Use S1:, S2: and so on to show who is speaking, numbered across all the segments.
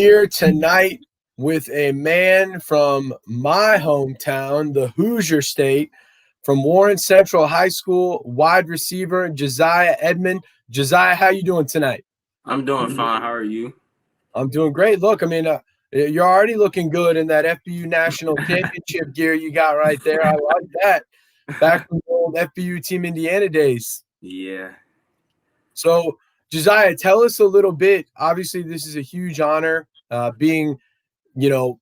S1: here tonight with a man from my hometown, the Hoosier State, from Warren Central High School, wide receiver Josiah Edmond. Josiah, how you doing tonight?
S2: I'm doing fine. How are you?
S1: I'm doing great. Look, you're already looking good in that FBU National Championship gear you got right there. I like that. Back from the old FBU Team Indiana days.
S2: Yeah.
S1: So, Josiah, tell us a little bit. Obviously, this is a huge honor, being,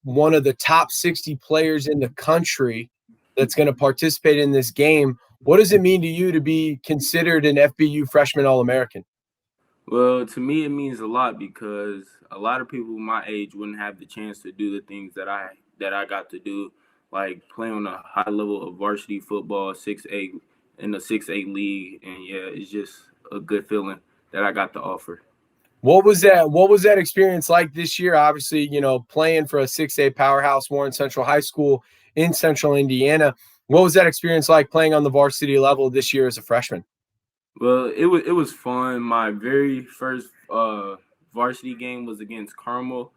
S1: one of the top 60 players in the country that's going to participate in this game. What does it mean to you to be considered an FBU Freshman All-American?
S2: Well, to me, it means a lot because a lot of people my age wouldn't have the chance to do the things that I got to do, like play on a high level of varsity football, 6A in the 6A league, and yeah, it's just a good feeling that I got to offer.
S1: What was that experience like this year? Obviously, playing for a 6A powerhouse, Warren Central High School in Central Indiana. What was that experience like playing on the varsity level this year as a freshman?
S2: Well, it was fun. My very first varsity game was against Carmel,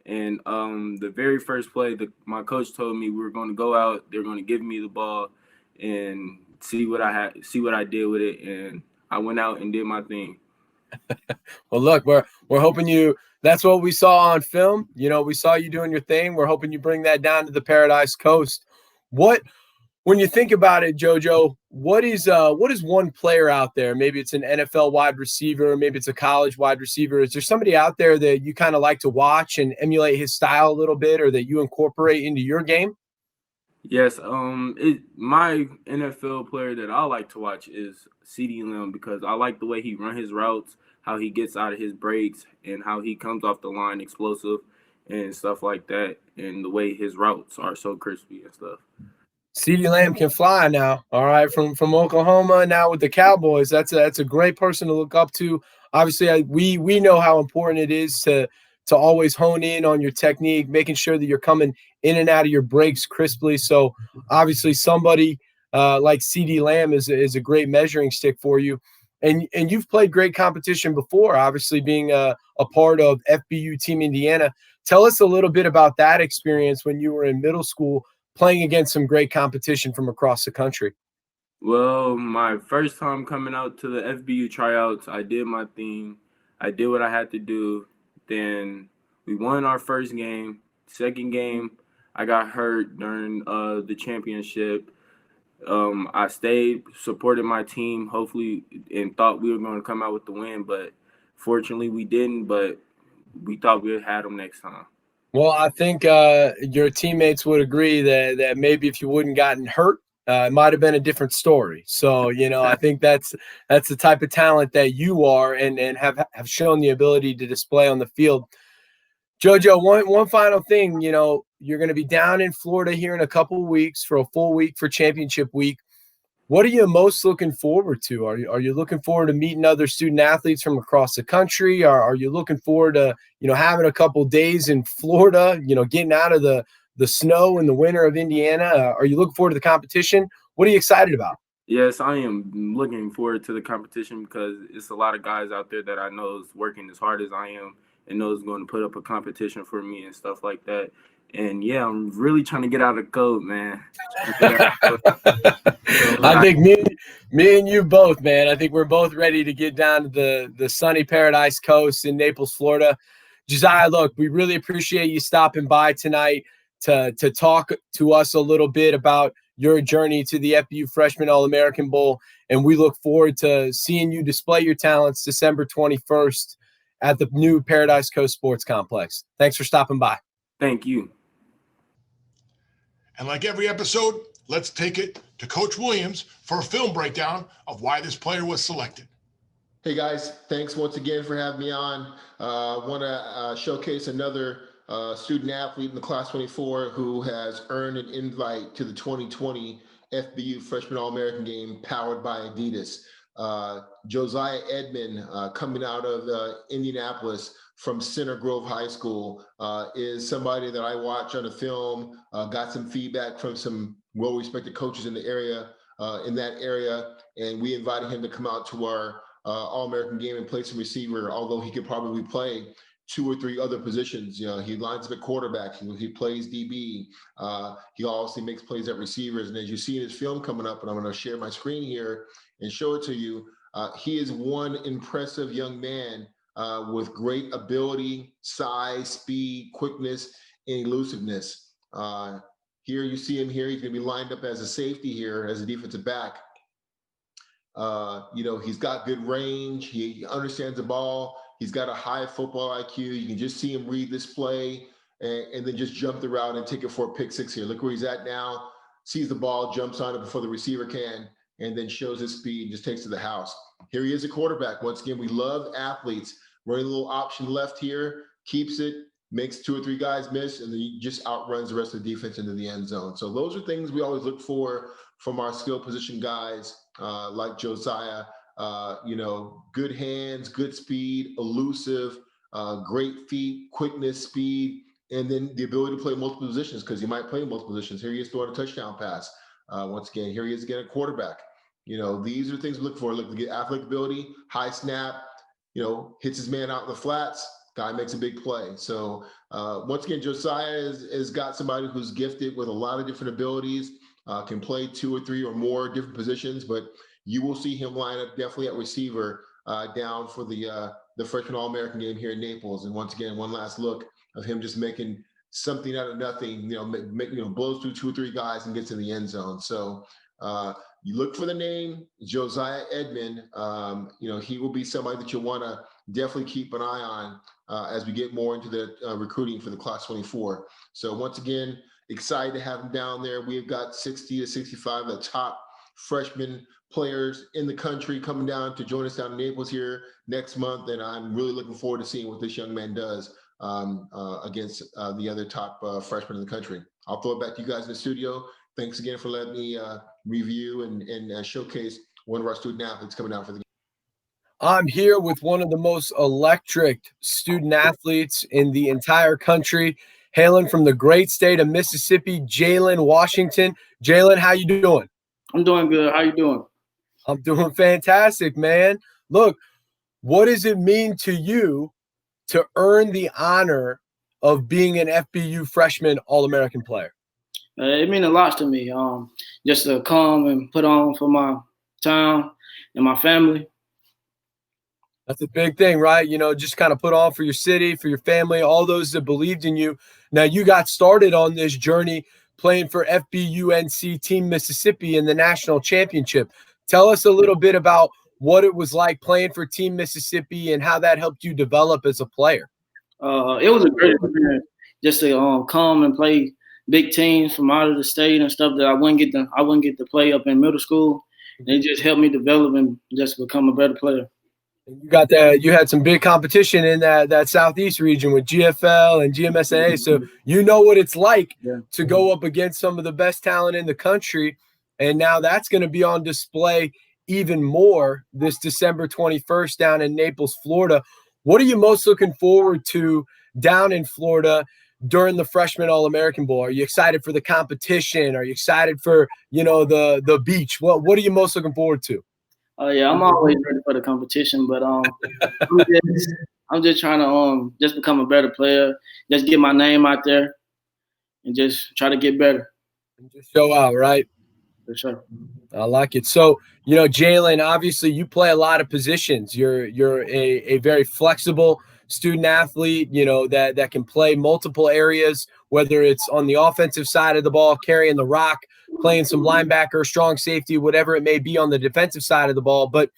S2: and the very first play, my coach told me we were going to go out. They're going to give me the ball and see what I did with it, and I went out and did my thing.
S1: Well, look, we're hoping that's what we saw on film. We saw you doing your thing. We're hoping you bring that down to the Paradise Coast. When you think about it, JoJo, what is one player out there? Maybe it's an NFL wide receiver, maybe it's a college wide receiver. Is there somebody out there that you kind of like to watch and emulate his style a little bit, or that you incorporate into your game?
S2: Yes, my NFL player that I like to watch is CeeDee Lamb because I like the way he run his routes, how he gets out of his breaks, and how he comes off the line explosive and stuff like that, and the way his routes are so crispy and stuff.
S1: CeeDee Lamb can fly now. All right, from Oklahoma now with the Cowboys. That's a great person to look up to. Obviously, we know how important it is to always hone in on your technique, making sure that you're coming in and out of your breaks crisply. So obviously, somebody like CeeDee Lamb is a great measuring stick for you. And you've played great competition before, obviously being a part of FBU Team Indiana. Tell us a little bit about that experience when you were in middle school, playing against some great competition from across the country.
S2: Well, my first time coming out to the FBU tryouts, I did my thing. I did what I had to do. Then we won our first game. Second game, I got hurt during the championship. I stayed, supported my team, hopefully, and thought we were going to come out with the win. But fortunately, we didn't. But we thought we had them next time.
S1: Well, I think your teammates would agree that maybe if you wouldn't gotten hurt, it might have been a different story. So, I think that's the type of talent that you are and have shown the ability to display on the field. JoJo, one final thing, you're going to be down in Florida here in a couple of weeks for a full week for championship week. What are you most looking forward to? Are you looking forward to meeting other student athletes from across the country? Are you looking forward to, having a couple days in Florida, getting out of the snow in the winter of Indiana? Are you looking forward to the competition? What are you excited about?
S2: Yes, I am looking forward to the competition because it's a lot of guys out there that I know is working as hard as I am and knows going to put up a competition for me and stuff like that. And yeah, I'm really trying to get out of the code, man.
S1: I think me and you both, man. I think we're both ready to get down to the sunny Paradise Coast in Naples, Florida. Josiah, look, we really appreciate you stopping by tonight to talk to us a little bit about your journey to the FBU Freshman All-American Bowl, and we look forward to seeing you display your talents December 21st at the new Paradise Coast Sports Complex. Thanks for stopping by.
S2: Thank you.
S3: And like every episode, let's take it to Coach Williams for a film breakdown of why this player was selected.
S4: Hey guys, thanks once again for having me on. I want to showcase another student athlete in the class 24 who has earned an invite to the 2020 FBU Freshman All-American game powered by Adidas. Joziah Edmond, coming out of Indianapolis from Center Grove High School, is somebody that I watch on a film, got some feedback from some well-respected coaches in the area, and we invited him to come out to our All-American game and play some receiver, although he could probably play 2 or 3 other positions. You know, he lines up at quarterback. He plays DB. He also makes plays at receivers. And as you see in his film coming up, and I'm going to share my screen here and show it to you, he is one impressive young man with great ability, size, speed, quickness, and elusiveness. Here you see him here. He's going to be lined up as a safety here, as a defensive back. You know, he's got good range. He understands the ball. He's got a high football IQ. You can just see him read this play and then just jump the route and take it for a pick six here. Look where he's at now. Sees the ball, jumps on it before the receiver can, and then shows his speed and just takes to the house. Here he is, a quarterback. Once again, we love athletes. Running a little option left here, keeps it, makes 2 or 3 guys miss, and then he just outruns the rest of the defense into the end zone. So those are things we always look for from our skill position guys like Josiah. You know, good hands, good speed, elusive, great feet, quickness, speed, and then the ability to play multiple positions, because he might play multiple positions. Here he is throwing a touchdown pass. Once again, here he is again, a quarterback. You know, these are things we look for. Look to get athletic ability, high snap, you know, hits his man out in the flats, guy makes a big play. So once again, Josiah has got somebody who's gifted with a lot of different abilities, can play 2 or 3 or more different positions, but you will see him line up definitely at receiver down for the freshman All-American game here in Naples. And once again, one last look of him just making something out of nothing, you know, blows through 2 or 3 guys and gets in the end zone. So you look for the name Joziah Edmond. You know, he will be somebody that you want to definitely keep an eye on as we get more into the recruiting for the class 24. So once again, excited to have him down there. We've got 60 to 65 of the top freshman players in the country coming down to join us down in Naples here next month. And I'm really looking forward to seeing what this young man does against the other top freshmen in the country. I'll throw it back to you guys in the studio. Thanks again for letting me review and showcase one of our student athletes coming out for the game.
S1: I'm here with one of the most electric student athletes in the entire country, hailing from the great state of Mississippi, Jalen Washington. Jalen, how you doing?
S5: I'm doing good. How you doing?
S1: I'm doing fantastic, man. Look, what does it mean to you to earn the honor of being an FBU freshman All-American player?
S5: It means a lot to me. Just to come and put on for my town and my family.
S1: That's a big thing, right? You know, just kind of put on for your city, for your family, all those that believed in you. Now, you got started on this journey playing for FBU-NC Team Mississippi in the national championship. Tell us a little bit about what it was like playing for Team Mississippi and how that helped you develop as a player.
S5: It was a great experience just to come and play big teams from out of the state and stuff that I wouldn't get to play up in middle school. And it just helped me develop and just become a better player.
S1: You got that. You had some big competition in that Southeast region with GFL and GMSAA, so you know what it's like to go up against some of the best talent in the country. And now that's going to be on display even more this December 21st down in Naples, Florida. What are you most looking forward to down in Florida during the Freshman All-American Bowl? Are you excited for the competition? Are you excited for, you know, the beach? What are you most looking forward to?
S5: Yeah, I'm always ready for the competition, but I'm just trying to just become a better player, just get my name out there, and just try to get better.
S1: And just show out, right?
S5: For sure.
S1: I like it. So, you know, Jalen, obviously you play a lot of positions. You're a very flexible student athlete, you know, that can play multiple areas, whether it's on the offensive side of the ball, carrying the rock, playing some linebacker, strong safety, whatever it may be on the defensive side of the ball. But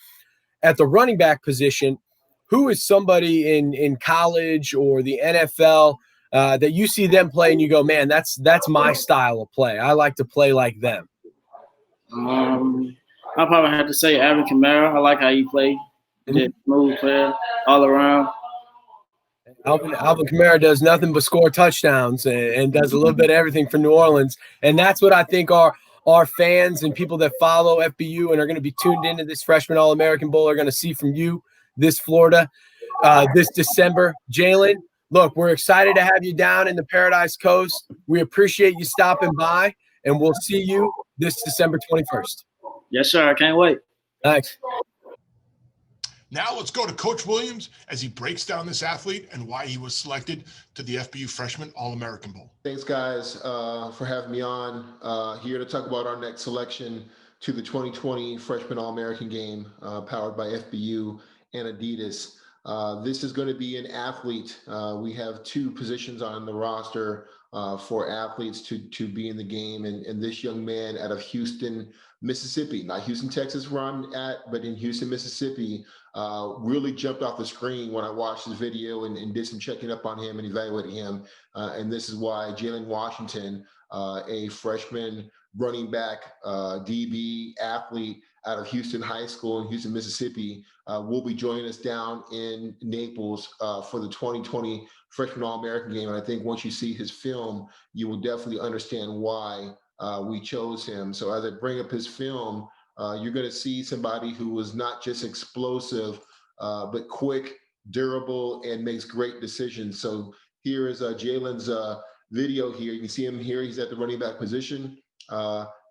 S1: at the running back position, who is somebody in college or the NFL that you see them play and you go, man, that's my style of play. I like to play like them.
S5: I probably have to say Alvin Kamara. I like how he played. Just smooth player all around.
S1: Alvin Kamara does nothing but score touchdowns and does a little bit of everything for New Orleans. And that's what I think our fans and people that follow FBU and are going to be tuned into this Freshman All-American Bowl are going to see from you this Florida, this December. Jalen, look, we're excited to have you down in the Paradise Coast. We appreciate you stopping by, and we'll see you this December 21st.
S5: Yes, sir. I can't wait.
S1: Thanks.
S3: Now let's go to Coach Williams as he breaks down this athlete and why he was selected to the FBU Freshman All-American Bowl.
S4: Thanks, guys, for having me on. Here to talk about our next selection to the 2020 Freshman All-American Game, powered by FBU and Adidas. This is going to be an athlete. We have 2 positions on the roster for athletes to be in the game. And this young man out of Houston, Mississippi, not Houston, Texas, where I'm at, but in Houston, Mississippi, really jumped off the screen when I watched his video and did some checking up on him and evaluating him. And this is why Jalen Washington, a freshman running back, DB athlete out of Houston High School in Houston, Mississippi, will be joining us down in Naples for the 2020 Freshman All-American Game. And I think once you see his film, you will definitely understand why we chose him. So as I bring up his film, you're going to see somebody who was not just explosive, but quick, durable, and makes great decisions. So here is Jalen's video here. You can see him here. He's at the running back position,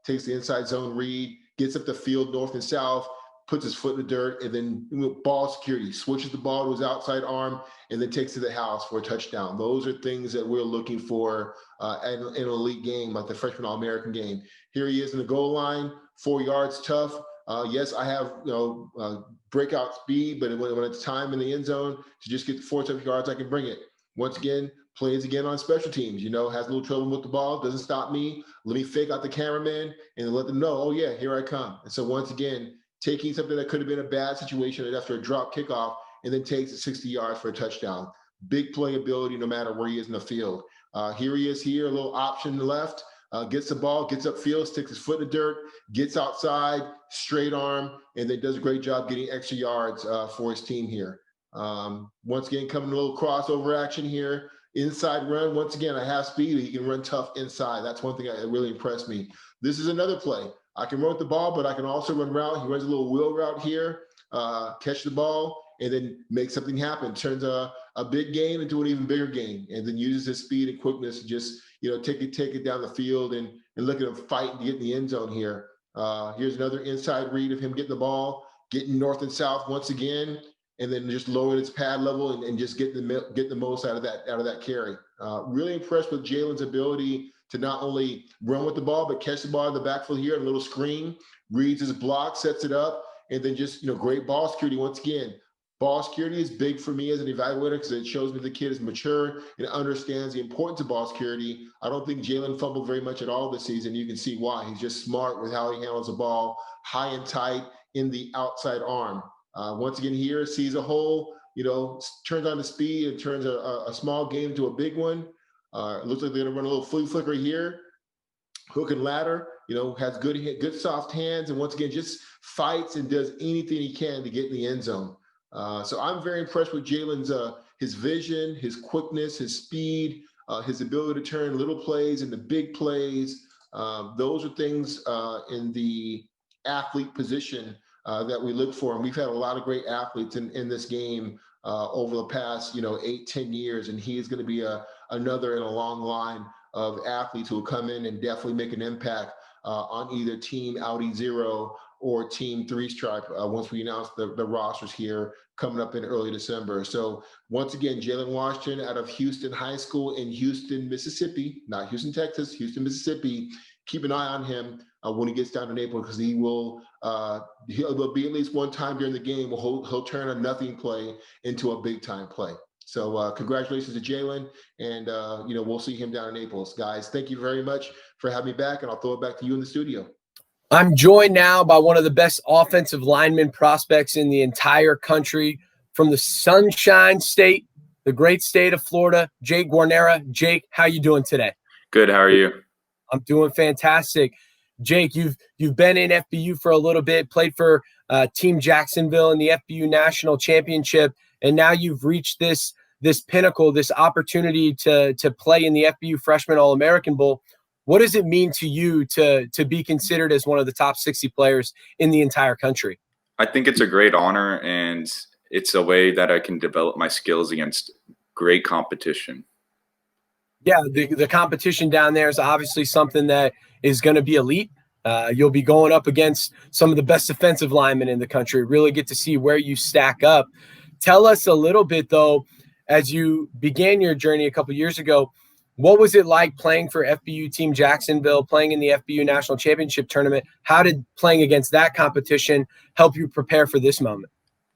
S4: takes the inside zone read, gets up the field north and south, puts his foot in the dirt, and then ball security, switches the ball to his outside arm, and then takes to the house for a touchdown. Those are things that we're looking for in an elite game like the Freshman All-American Game. Here he is in the goal line, 4 yards, tough. Yes, I have breakout speed, but when it's time in the end zone to just get 4 tough yards, I can bring it. Once again, plays again on special teams, has a little trouble with the ball, doesn't stop me. Let me fake out the cameraman and let them know, oh yeah, here I come. And so once again, taking something that could have been a bad situation after a drop kickoff and then takes it 60 yards for a touchdown. Big playability no matter where he is in the field. Here he is here, a little option left, gets the ball, gets upfield, sticks his foot in the dirt, gets outside, straight arm, and then does a great job getting extra yards for his team here. Once again, coming a little crossover action here. Inside run, once again, I have speed. He can run tough inside. That's one thing that really impressed me. This is another play. I can run with the ball, but I can also run route. He runs a little wheel route here, catch the ball, and then make something happen. Turns a big gain into an even bigger gain, and then uses his speed and quickness to just take it down the field and look at him fight to get in the end zone here. Here's another inside read of him getting the ball, getting north and south once again, and then just lower its pad level and just get the most out of that carry. Really impressed with Jalen's ability to not only run with the ball, but catch the ball in the backfield here, a little screen, reads his block, sets it up, and then just, great ball security. Once again, ball security is big for me as an evaluator because it shows me the kid is mature and understands the importance of ball security. I don't think Jalen fumbled very much at all this season. You can see why. He's just smart with how he handles the ball, high and tight in the outside arm. Once again here, sees a hole, turns on the speed and turns a small game into a big one. It looks like they're going to run a little flea flicker here. Hook and ladder, has good soft hands, and once again, just fights and does anything he can to get in the end zone. So I'm very impressed with Jalen's his vision, his quickness, his speed, his ability to turn little plays into big plays. Those are things in the athlete position that we look for. And we've had a lot of great athletes in this game over the past, 8-10 years. And he is going to be another in a long line of athletes who will come in and definitely make an impact on either Team Audi Zero or Team Three Stripe once we announce the rosters here coming up in early December. So once again, Jalen Washington out of Houston High School in Houston, Mississippi, not Houston, Texas, Houston, Mississippi. Keep an eye on him when he gets down to Naples because he'll be at least one time during the game. He'll turn a nothing play into a big time play. So congratulations to Jalen, and we'll see him down in Naples. Guys, thank you very much for having me back, and I'll throw it back to you in the studio.
S1: I'm joined now by one of the best offensive lineman prospects in the entire country from the Sunshine State, the great state of Florida, Jake Guarnera. Jake, how you doing today?
S6: Good. How are you?
S1: I'm doing fantastic. Jake, you've been in FBU for a little bit, played for Team Jacksonville in the FBU National Championship, and now you've reached this pinnacle, this opportunity to play in the FBU Freshman All-American Bowl. What does it mean to you to be considered as one of the top 60 players in the entire country?
S6: I think it's a great honor, and it's a way that I can develop my skills against great competition.
S1: Yeah, the competition down there is obviously something that is going to be elite. You'll be going up against some of the best defensive linemen in the country. Really get to see where you stack up. Tell us a little bit, though, as you began your journey a couple years ago, what was it like playing for FBU Team Jacksonville, playing in the FBU National Championship Tournament? How did playing against that competition help you prepare for this moment?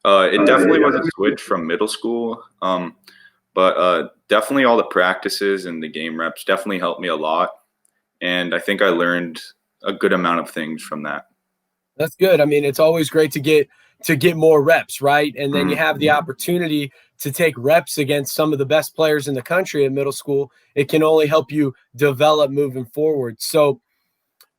S6: It definitely was a switch from middle school, but definitely all the practices and the game reps definitely helped me a lot. And I think I learned a good amount of things from that.
S1: That's good. I mean, it's always great to get more reps, right? And then you have the opportunity to take reps against some of the best players in the country in middle school. It can only help you develop moving forward. So,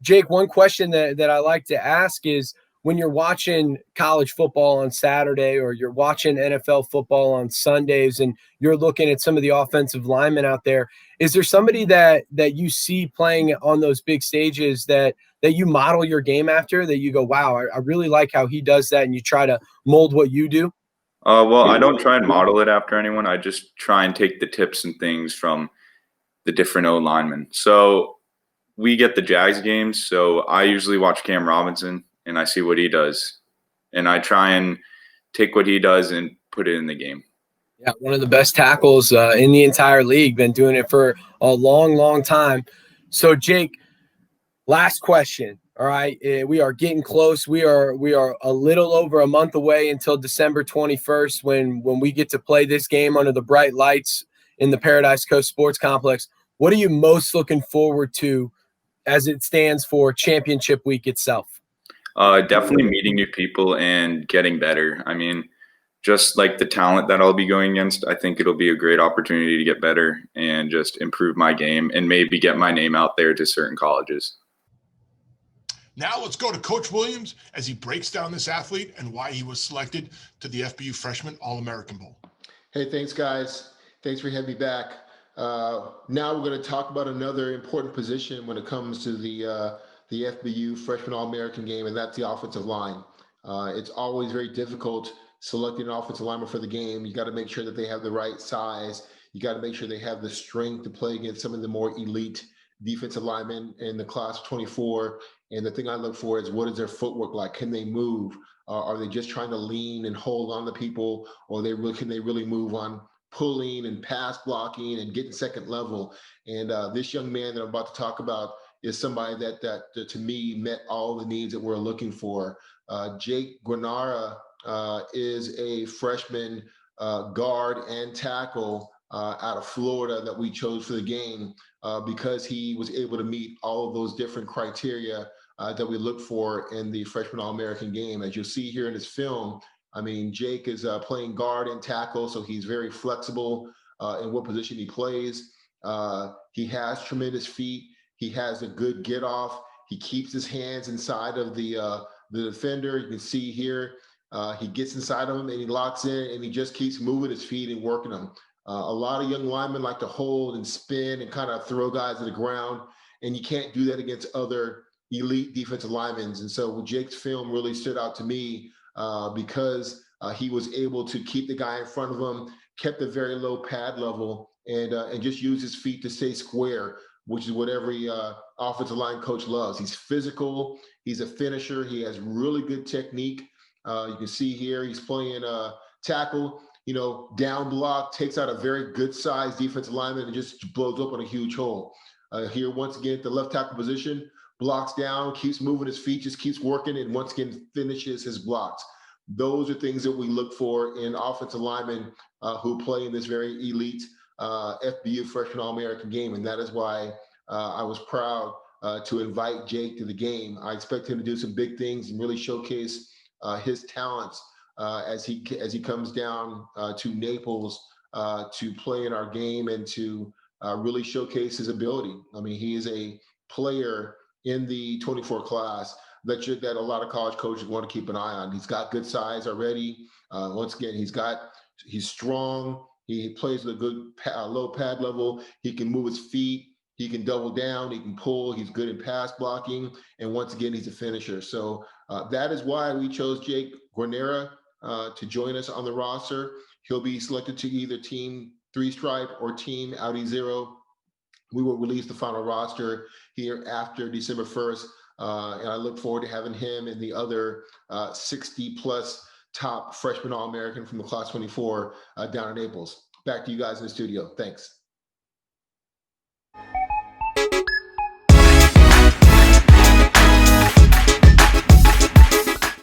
S1: Jake, one question that I like to ask is, when you're watching college football on Saturday or you're watching NFL football on Sundays and you're looking at some of the offensive linemen out there, is there somebody that you see playing on those big stages that you model your game after, that you go, wow, I really like how he does that, and you try to mold what you do?
S6: Well, I don't try and model it after anyone. I just try and take the tips and things from the different O linemen. So we get the Jags games, so I usually watch Cam Robinson and I see what he does, and I try and take what he does and put it in the game.
S1: Yeah, one of the best tackles in the entire league. Been doing it for a long, long time. So, Jake, last question. All right, we are getting close. We are a little over a month away until December 21st, when we get to play this game under the bright lights in the Paradise Coast Sports Complex. What are you most looking forward to as it stands for championship week itself?
S6: Definitely meeting new people and getting better. I mean, just like the talent that I'll be going against, I think it'll be a great opportunity to get better and just improve my game and maybe get my name out there to certain colleges.
S3: Now let's go to Coach Williams as he breaks down this athlete and why he was selected to the FBU Freshman All-American Bowl.
S4: Hey, thanks, guys. Thanks for having me back. Now we're going to talk about another important position when it comes to the FBU Freshman All-American game, and that's the offensive line. It's always very difficult selecting an offensive lineman for the game. You got to make sure that they have the right size. You got to make sure they have the strength to play against some of the more elite defensive linemen in the class of 24. And the thing I look for is, what is their footwork like? Can they move? Are they just trying to lean and hold on to people, or can they really move on pulling and pass blocking and getting second level? And this young man that I'm about to talk about is somebody that to me met all the needs that we're looking for. Jake Guarnera is a freshman guard and tackle out of Florida that we chose for the game because he was able to meet all of those different criteria that we look for in the freshman All-American game. As you'll see here in this film, I mean, Jake is playing guard and tackle, so he's very flexible in what position he plays. He has tremendous feet. He has a good get off. He keeps his hands inside of the defender. You can see here, he gets inside of him and he locks in, and he just keeps moving his feet and working them. A lot of young linemen like to hold and spin and kind of throw guys to the ground, and you can't do that against other elite defensive linemen. And so Jake's film really stood out to me because he was able to keep the guy in front of him, kept a very low pad level, and just use his feet to stay square, which is what every offensive line coach loves. He's physical. He's a finisher. He has really good technique. You can see here he's playing tackle, down block, takes out a very good sized defensive lineman and just blows up on a huge hole. Here, once again, at the left tackle position, blocks down, keeps moving his feet, just keeps working, and once again finishes his blocks. Those are things that we look for in offensive linemen who play in this very elite FBU Freshman All-American game, and that is why I was proud to invite Jake to the game. I expect him to do some big things and really showcase his talents as he comes down to Naples to play in our game and to really showcase his ability. I mean, he is a player in the 24 class that a lot of college coaches want to keep an eye on. He's got good size already. Once again, he's strong. He plays with a good low pad level. He can move his feet. He can double down. He can pull. He's good in pass blocking. And once again, he's a finisher. So that is why we chose Jake Guarnera to join us on the roster. He'll be selected to either Team 3-Stripe or Team Audi Zero. We will release the final roster here after December 1st. And I look forward to having him and the other 60-plus top freshman All-American from the Class 24 down in Naples. Back to you guys in the studio. Thanks.